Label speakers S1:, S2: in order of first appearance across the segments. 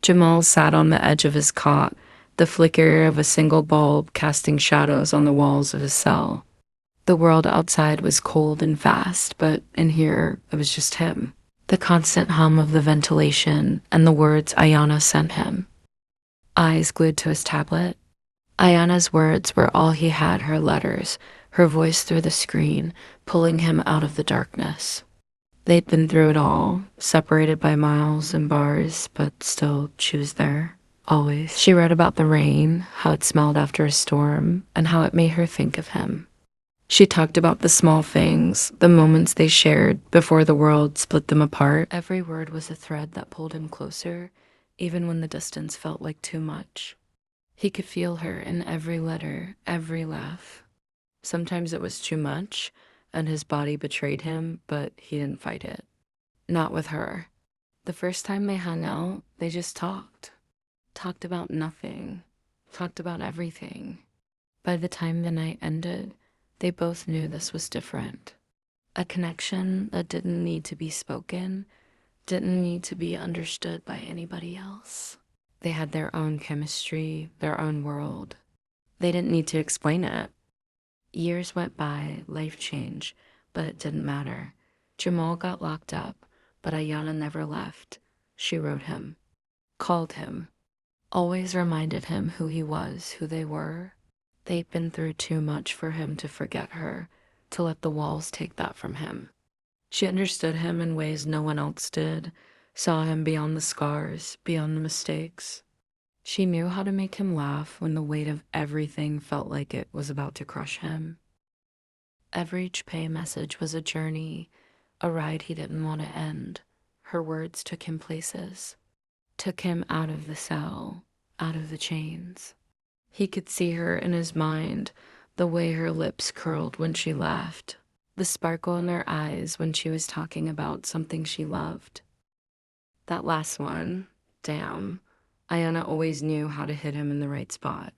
S1: Jamal sat on the edge of his cot, the flicker of a single bulb casting shadows on the walls of his cell. The world outside was cold and fast, but in here it was just him. The constant hum of the ventilation and the words Ayanna sent him. Eyes glued to his tablet. Ayanna's words were all he had, her letters, her voice through the screen, pulling him out of the darkness. They'd been through it all, separated by miles and bars, but still she was there, always. She wrote about the rain, how it smelled after a storm, and how it made her think of him. She talked about the small things, the moments they shared before the world split them apart. Every word was a thread that pulled him closer, even when the distance felt like too much. He could feel her in every letter, every laugh. Sometimes it was too much, and his body betrayed him, but he didn't fight it. Not with her. The first time they hung out, they just talked. Talked about nothing. Talked about everything. By the time the night ended, they both knew this was different. A connection that didn't need to be spoken, didn't need to be understood by anybody else. They had their own chemistry, their own world. They didn't need to explain it. Years went by, life changed, but it didn't matter. Jamal got locked up, but Ayanna never left. She wrote him, called him, always reminded him who he was, who they were. They'd been through too much for him to forget her, to let the walls take that from him. She understood him in ways no one else did, saw him beyond the scars, beyond the mistakes. She knew how to make him laugh when the weight of everything felt like it was about to crush him. Every JPay message was a journey, a ride he didn't want to end. Her words took him places, took him out of the cell, out of the chains. He could see her in his mind, the way her lips curled when she laughed, the sparkle in her eyes when she was talking about something she loved. That last one, damn, Ayanna always knew how to hit him in the right spot.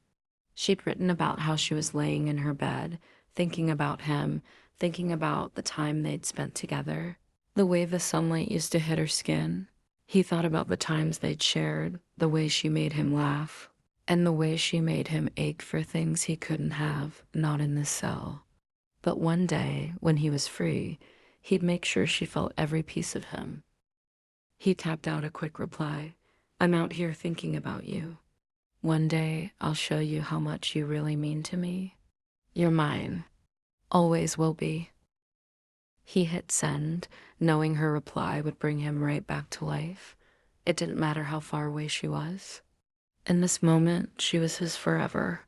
S1: She'd written about how she was laying in her bed, thinking about him, thinking about the time they'd spent together, the way the sunlight used to hit her skin. He thought about the times they'd shared, the way she made him laugh, and the way she made him ache for things he couldn't have, not in this cell. But one day, when he was free, he'd make sure she felt every piece of him. He tapped out a quick reply. I'm out here thinking about you. One day, I'll show you how much you really mean to me. You're mine. Always will be. He hit send, knowing her reply would bring him right back to life. It didn't matter how far away she was. In this moment, she was his forever.